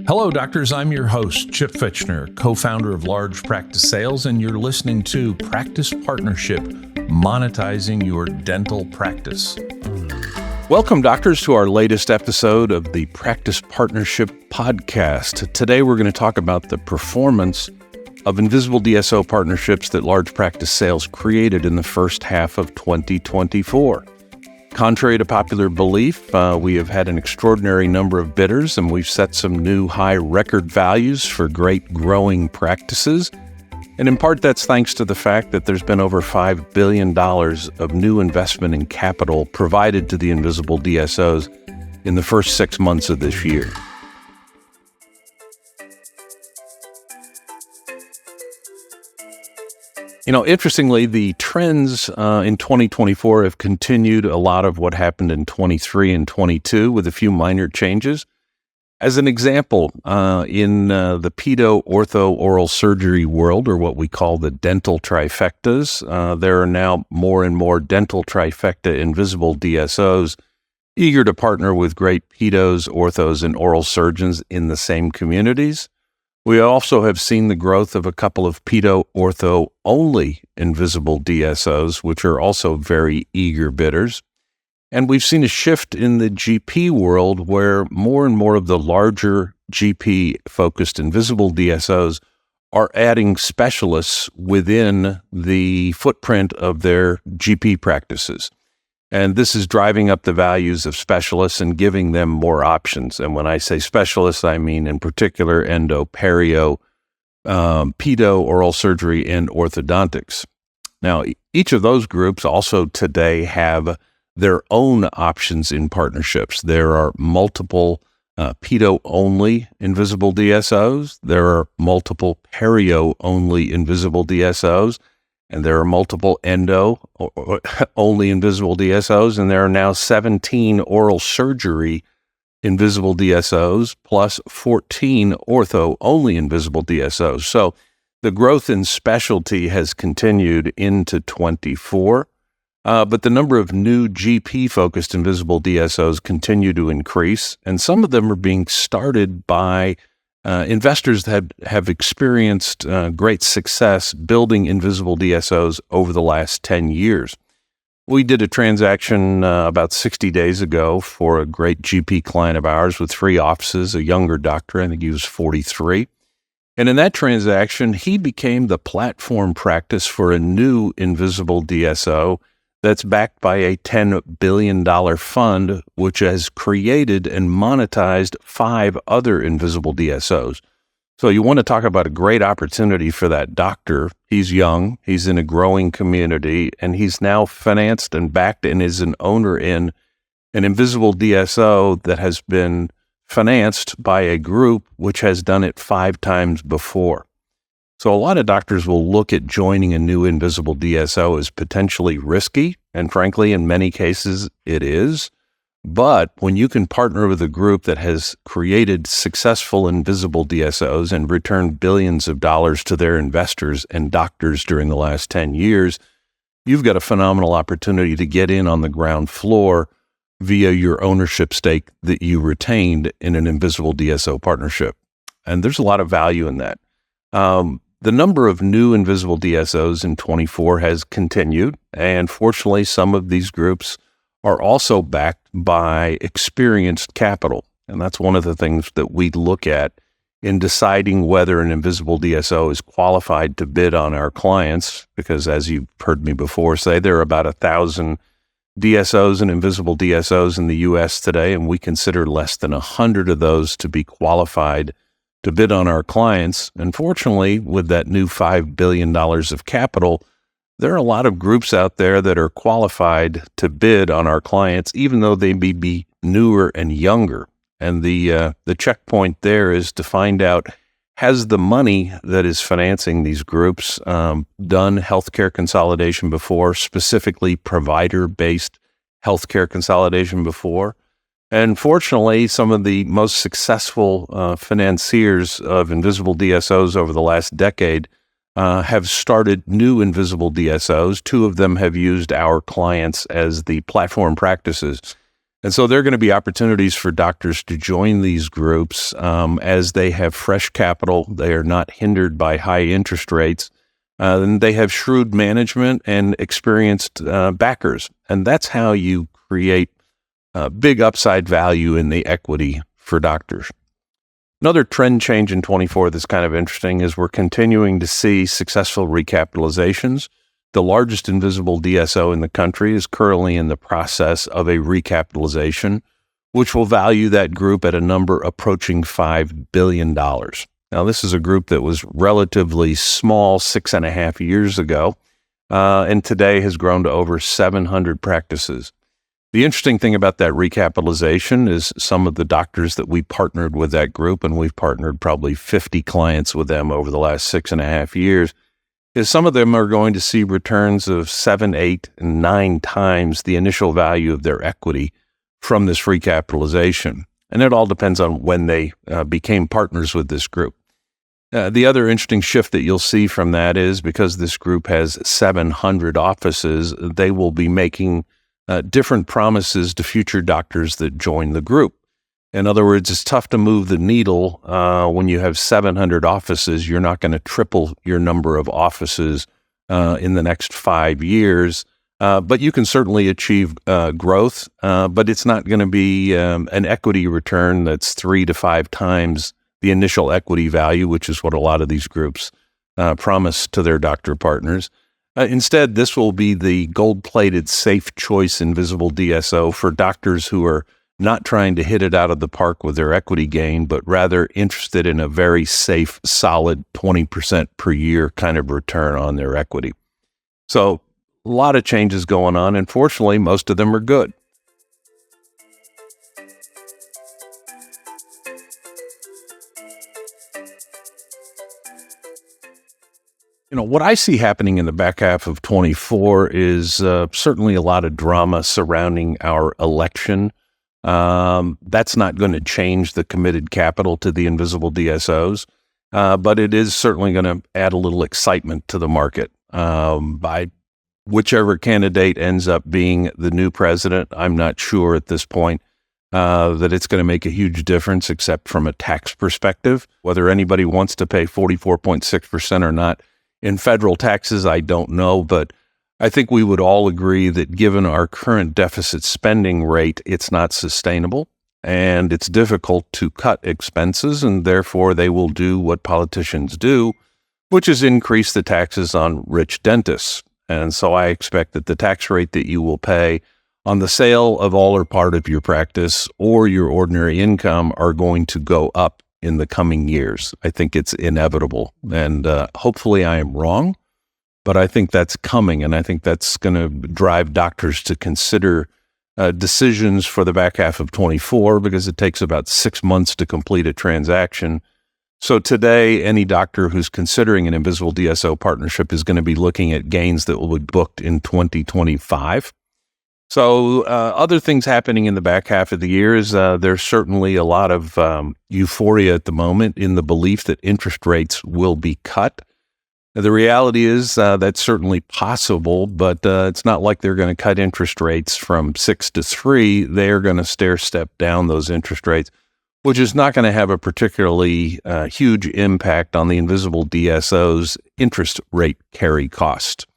Hello, doctors. I'm your host, Chip Fichtner, co-founder of Large Practice Sales, and you're listening to Practice Partnership, Monetizing Your Dental Practice. Welcome, doctors, to our latest episode of the Practice Partnership podcast. Today, we're going to talk about the performance of invisible DSO partnerships that Large Practice Sales created in the first half of 2024. Contrary to popular belief, we have had an extraordinary number of bidders, and we've set some new high record values for great growing practices. And in part, that's thanks to the fact that there's been over $5 billion of new investment in capital provided to the invisible DSOs in the first 6 months of this year. Interestingly, the trends in 2024 have continued a lot of what happened in 23 and 22 with a few minor changes. As an example, in the pedo, ortho, oral surgery world, or what we call the dental trifectas, there are now more and more dental trifecta invisible DSOs eager to partner with great pedos, orthos, and oral surgeons in the same communities. We also have seen the growth of a couple of pedo, ortho only invisible DSOs, which are also very eager bidders. And we've seen a shift in the GP world where more and more of the larger GP-focused invisible DSOs are adding specialists within the footprint of their GP practices. And this is driving up the values of specialists and giving them more options. And when I say specialists, I mean in particular endo, perio, pedo, oral surgery, and orthodontics. Now, each of those groups also today have their own options in partnerships. There are multiple pedo-only invisible DSOs. There are multiple perio-only invisible DSOs. And there are multiple endo-only invisible DSOs, and there are now 17 oral surgery invisible DSOs, plus 14 ortho-only invisible DSOs. So the growth in specialty has continued into 24, but the number of new GP-focused invisible DSOs continue to increase, and some of them are being started by investors that have experienced great success building invisible DSOs over the last 10 years. We did a transaction about 60 days ago for a great GP client of ours with 3 offices, a younger doctor, I think he was 43. And in that transaction, he became the platform practice for a new invisible DSO that's backed by a $10 billion fund, which has created and monetized 5 other invisible DSOs. So you want to talk about a great opportunity for that doctor. He's young, he's in a growing community, and he's now financed and backed and is an owner in an invisible DSO that has been financed by a group which has done it 5 times before. So a lot of doctors will look at joining a new invisible DSO as potentially risky, and frankly, in many cases, it is. But when you can partner with a group that has created successful invisible DSOs and returned billions of dollars to their investors and doctors during the last 10 years, you've got a phenomenal opportunity to get in on the ground floor via your ownership stake that you retained in an invisible DSO partnership. And there's a lot of value in that. The number of new invisible DSOs in 24 has continued, and fortunately, some of these groups are also backed by experienced capital. And that's one of the things that we look at in deciding whether an invisible DSO is qualified to bid on our clients, because as you've heard me before say, there are about 1,000 DSOs and invisible DSOs in the U.S. today, and we consider less than 100 of those to be qualified to bid on our clients. Unfortunately, with that new $5 billion of capital, there are a lot of groups out there that are qualified to bid on our clients, even though they may be newer and younger. And the checkpoint there is to find out, has the money that is financing these groups done healthcare consolidation before, specifically provider-based healthcare consolidation before? And fortunately, some of the most successful financiers of invisible DSOs over the last decade have started new invisible DSOs. 2 of them have used our clients as the platform practices. And so there are going to be opportunities for doctors to join these groups as they have fresh capital. They are not hindered by high interest rates. And they have shrewd management and experienced backers. And that's how you create big upside value in the equity for doctors. Another trend change in 24 that's kind of interesting is we're continuing to see successful recapitalizations. The largest invisible DSO in the country is currently in the process of a recapitalization, which will value that group at a number approaching $5 billion. Now, this is a group that was relatively small 6.5 years ago, and today has grown to over 700 practices. The interesting thing about that recapitalization is some of the doctors that we partnered with that group, and we've partnered probably 50 clients with them over the last 6.5 years, is some of them are going to see returns of 7, 8, and 9 times the initial value of their equity from this recapitalization. And it all depends on when they became partners with this group. The other interesting shift that you'll see from that is because this group has 700 offices, they will be making different promises to future doctors that join the group. In other words, it's tough to move the needle when you have 700 offices. You're not going to triple your number of offices in the next 5 years, but you can certainly achieve growth, but it's not going to be an equity return that's 3 to 5 times the initial equity value, which is what a lot of these groups promise to their doctor partners. Instead, this will be the gold-plated safe choice invisible DSO for doctors who are not trying to hit it out of the park with their equity gain, but rather interested in a very safe, solid 20% per year kind of return on their equity. So a lot of changes going on, and fortunately, most of them are good. What I see happening in the back half of 24 is certainly a lot of drama surrounding our election. That's not going to change the committed capital to the invisible DSOs, but it is certainly going to add a little excitement to the market. By whichever candidate ends up being the new president, I'm not sure at this point that it's going to make a huge difference, except from a tax perspective. Whether anybody wants to pay 44.6% or not in federal taxes, I don't know, but I think we would all agree that given our current deficit spending rate, it's not sustainable, and it's difficult to cut expenses, and therefore they will do what politicians do, which is increase the taxes on rich dentists. And so I expect that the tax rate that you will pay on the sale of all or part of your practice or your ordinary income are going to go up in the coming years. I think it's inevitable, and hopefully I am wrong, but I think that's coming, and I think that's going to drive doctors to consider decisions for the back half of 24, because it takes about 6 months to complete a transaction. So today, any doctor who's considering an invisible DSO partnership is going to be looking at gains that will be booked in 2025. So other things happening in the back half of the year is there's certainly a lot of euphoria at the moment in the belief that interest rates will be cut. The reality is that's certainly possible, but it's not like they're going to cut interest rates from 6 to 3. They're going to stair-step down those interest rates, which is not going to have a particularly huge impact on the invisible DSO's interest rate carry cost.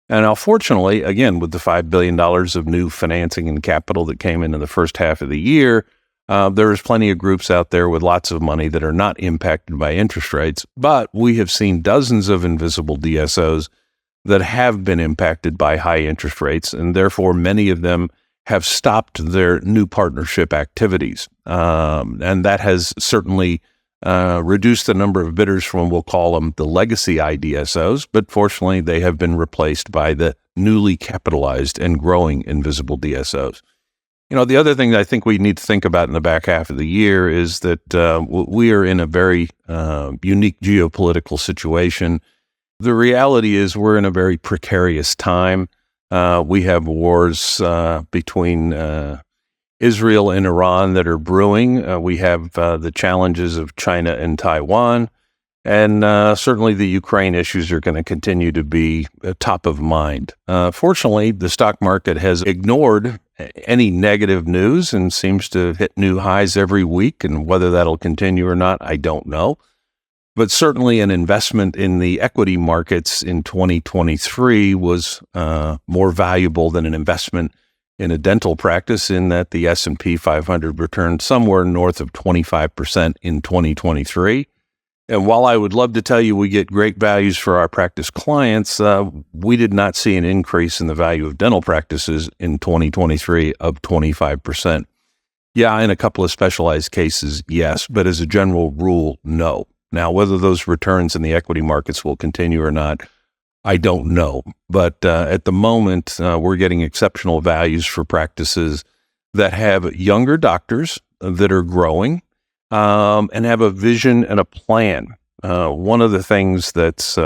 And now, fortunately, again, with the $5 billion of new financing and capital that came in the first half of the year, there's plenty of groups out there with lots of money that are not impacted by interest rates. But we have seen dozens of invisible DSOs that have been impacted by high interest rates, and therefore many of them have stopped their new partnership activities. And that has certainly reduced the number of bidders from, we'll call them the legacy IDSOs, but fortunately they have been replaced by the newly capitalized and growing invisible DSOs. The other thing that I think we need to think about in the back half of the year is that we are in a very unique geopolitical situation. The reality is we're in a very precarious time. We have wars between Israel and Iran that are brewing. We have the challenges of China and Taiwan. And certainly the Ukraine issues are going to continue to be top of mind. Fortunately, the stock market has ignored any negative news and seems to hit new highs every week. And whether that'll continue or not, I don't know. But certainly an investment in the equity markets in 2023 was more valuable than an investment in a dental practice, in that the S&P 500 returned somewhere north of 25% in 2023. And while I would love to tell you we get great values for our practice clients, we did not see an increase in the value of dental practices in 2023 of 25%. Yeah, in a couple of specialized cases, yes, but as a general rule, no. Now, whether those returns in the equity markets will continue or not, I don't know. But at the moment, we're getting exceptional values for practices that have younger doctors that are growing and have a vision and a plan. One of the things that's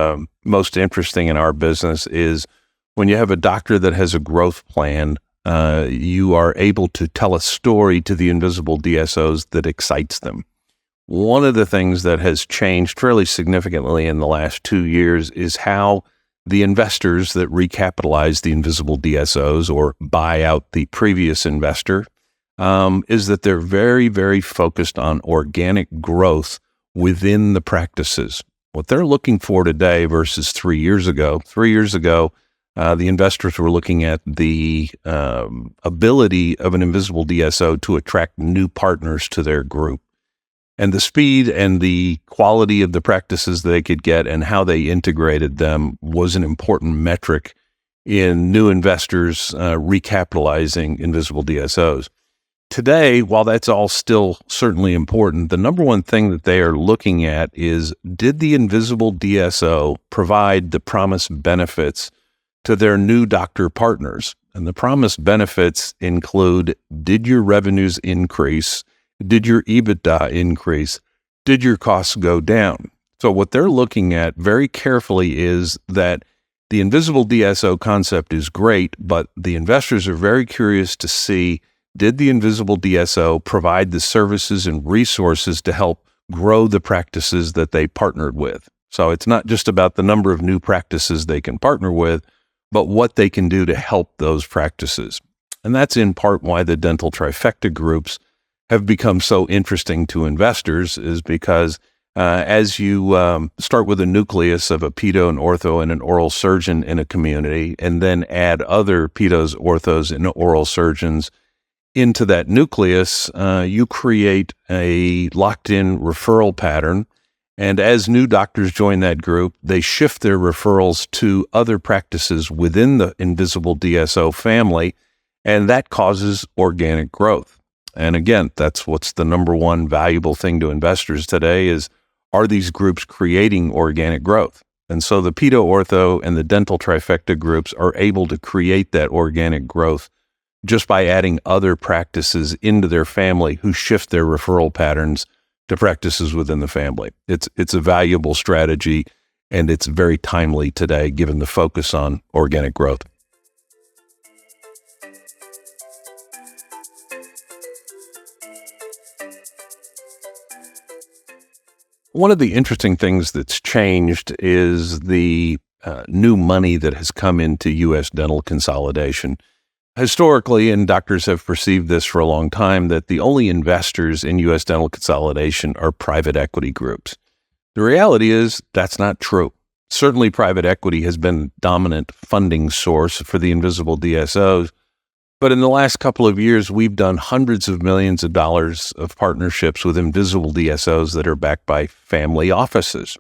most interesting in our business is when you have a doctor that has a growth plan, you are able to tell a story to the invisible DSOs that excites them. One of the things that has changed fairly significantly in the last 2 years is how the investors that recapitalize the invisible DSOs or buy out the previous investor is that they're very, very focused on organic growth within the practices. What they're looking for today versus 3 years ago. 3 years ago, the investors were looking at the ability of an invisible DSO to attract new partners to their group. And the speed and the quality of the practices they could get and how they integrated them was an important metric in new investors recapitalizing invisible DSOs. Today, while that's all still certainly important, the number one thing that they are looking at is, did the invisible DSO provide the promised benefits to their new doctor partners? And the promised benefits include, did your revenues increase? Did your EBITDA increase? Did your costs go down? So what they're looking at very carefully is that the invisible DSO concept is great, but the investors are very curious to see, did the invisible DSO provide the services and resources to help grow the practices that they partnered with? So it's not just about the number of new practices they can partner with, but what they can do to help those practices. And that's in part why the dental trifecta groups have become so interesting to investors, is because as you start with a nucleus of a pedo, an ortho, and an oral surgeon in a community, and then add other pedos, orthos, and oral surgeons into that nucleus, you create a locked-in referral pattern. And as new doctors join that group, they shift their referrals to other practices within the invisible DSO family, and that causes organic growth. And again, that's what's the number one valuable thing to investors today is, are these groups creating organic growth? And so the pedo, ortho, and the dental trifecta groups are able to create that organic growth just by adding other practices into their family who shift their referral patterns to practices within the family. It's a valuable strategy, and it's very timely today given the focus on organic growth. One of the interesting things that's changed is the new money that has come into U.S. dental consolidation. Historically, and doctors have perceived this for a long time, that the only investors in U.S. dental consolidation are private equity groups. The reality is that's not true. Certainly, private equity has been the dominant funding source for the invisible DSOs. But in the last couple of years, we've done hundreds of millions of dollars of partnerships with invisible DSOs that are backed by family offices.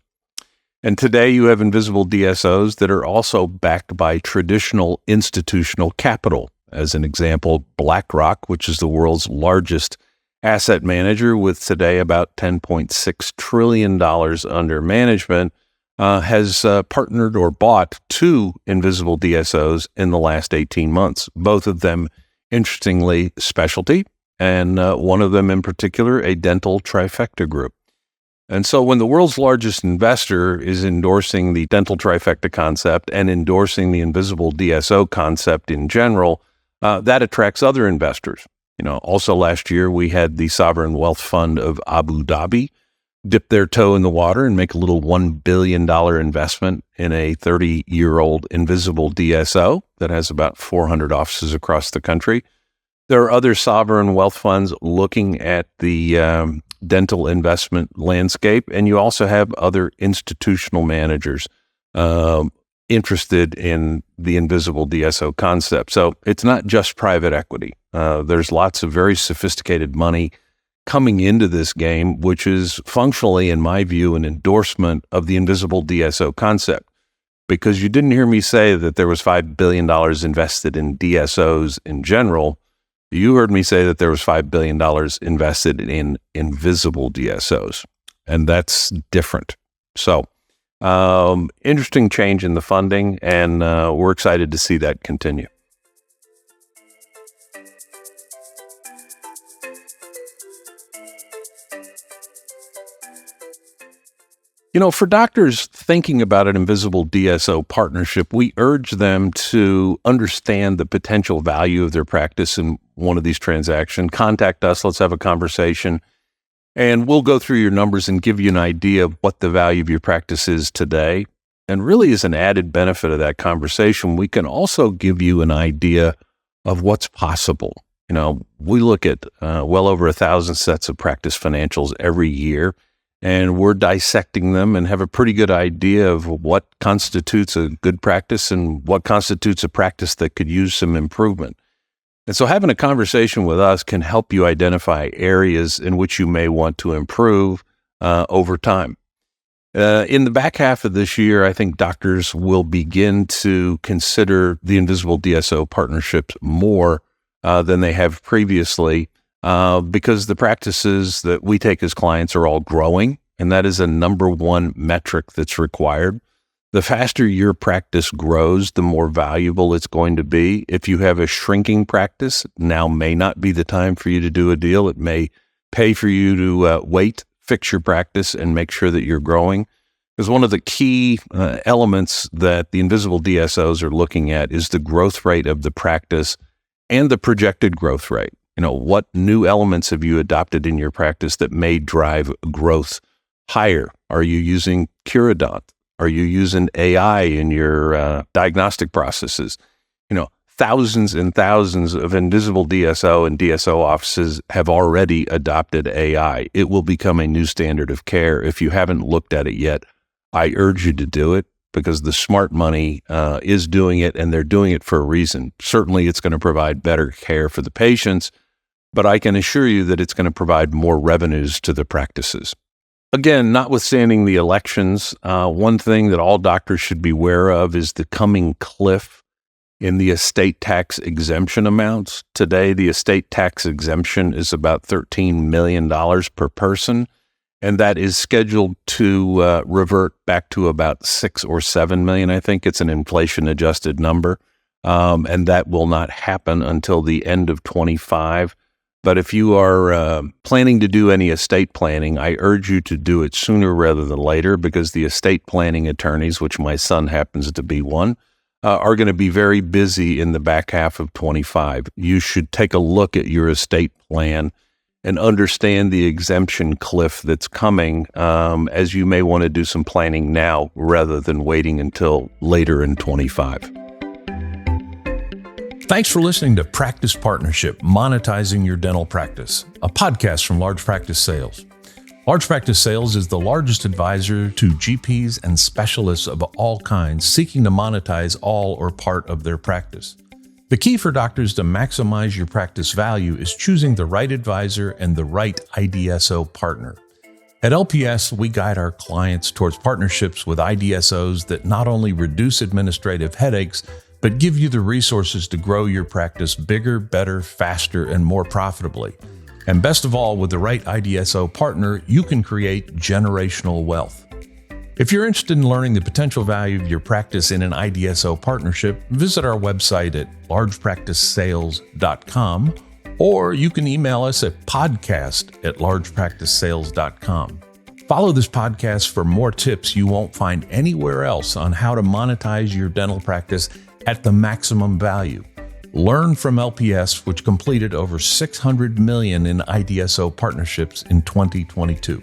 And today you have invisible DSOs that are also backed by traditional institutional capital. As an example, BlackRock, which is the world's largest asset manager with today about $10.6 trillion under management, has partnered or bought 2 invisible DSOs in the last 18 months, both of them, interestingly, specialty, and one of them in particular, a dental trifecta group. And so when the world's largest investor is endorsing the dental trifecta concept and endorsing the invisible DSO concept in general, that attracts other investors. Also last year, we had the Sovereign Wealth Fund of Abu Dhabi dip their toe in the water and make a little $1 billion investment in a 30-year-old invisible DSO that has about 400 offices across the country. There are other sovereign wealth funds looking at the dental investment landscape, and you also have other institutional managers interested in the invisible DSO concept. So it's not just private equity. There's lots of very sophisticated money coming into this game, which is functionally, in my view, an endorsement of the invisible DSO concept. Because you didn't hear me say that there was $5 billion invested in DSOs in general. You heard me say that there was $5 billion invested in invisible DSOs, and that's different. So, interesting change in the funding, and we're excited to see that continue. For doctors thinking about an invisible DSO partnership, we urge them to understand the potential value of their practice in one of these transactions. Contact us. Let's have a conversation. And we'll go through your numbers and give you an idea of what the value of your practice is today. And really, as an added benefit of that conversation, we can also give you an idea of what's possible. We look at well over 1,000 sets of practice financials every year, and we're dissecting them and have a pretty good idea of what constitutes a good practice and what constitutes a practice that could use some improvement. And so having a conversation with us can help you identify areas in which you may want to improve over time. In the back half of this year, I think doctors will begin to consider the invisible DSO partnerships more than they have previously, because the practices that we take as clients are all growing, and that is a number one metric that's required. The faster your practice grows, the more valuable it's going to be. If you have a shrinking practice, now may not be the time for you to do a deal. It may pay for you to wait, fix your practice, and make sure that you're growing. Because one of the key elements that the invisible DSOs are looking at is the growth rate of the practice and the projected growth rate. What new elements have you adopted in your practice that may drive growth higher? Are you using Curadont? Are you using AI in your diagnostic processes? Thousands and thousands of invisible DSO and DSO offices have already adopted AI. It will become a new standard of care. If you haven't looked at it yet, I urge you to do it, because the smart money is doing it, and they're doing it for a reason. Certainly, it's going to provide better care for the patients, but I can assure you that it's going to provide more revenues to the practices. Again, notwithstanding the elections, one thing that all doctors should be aware of is the coming cliff in the estate tax exemption amounts. Today, the estate tax exemption is about $13 million per person, and that is scheduled to revert back to about $6 or $7 million. I think it's an inflation-adjusted number, and that will not happen until the end of 25. But if you are planning to do any estate planning, I urge you to do it sooner rather than later, because the estate planning attorneys, which my son happens to be one, are going to be very busy in the back half of 25. You should take a look at your estate plan and understand the exemption cliff that's coming, as you may want to do some planning now rather than waiting until later in 25. Thanks for listening to Practice Partnership, Monetizing Your Dental Practice, a podcast from Large Practice Sales. Large Practice Sales is the largest advisor to GPs and specialists of all kinds seeking to monetize all or part of their practice. The key for doctors to maximize your practice value is choosing the right advisor and the right IDSO partner. At LPS, we guide our clients towards partnerships with IDSOs that not only reduce administrative headaches, but give you the resources to grow your practice bigger, better, faster, and more profitably. And best of all, with the right IDSO partner, you can create generational wealth. If you're interested in learning the potential value of your practice in an IDSO partnership, visit our website at largepracticesales.com, or you can email us at podcast@largepracticesales.com. Follow this podcast for more tips you won't find anywhere else on how to monetize your dental practice at the maximum value. Learn from LPS, which completed over $600 million in IDSO partnerships in 2022.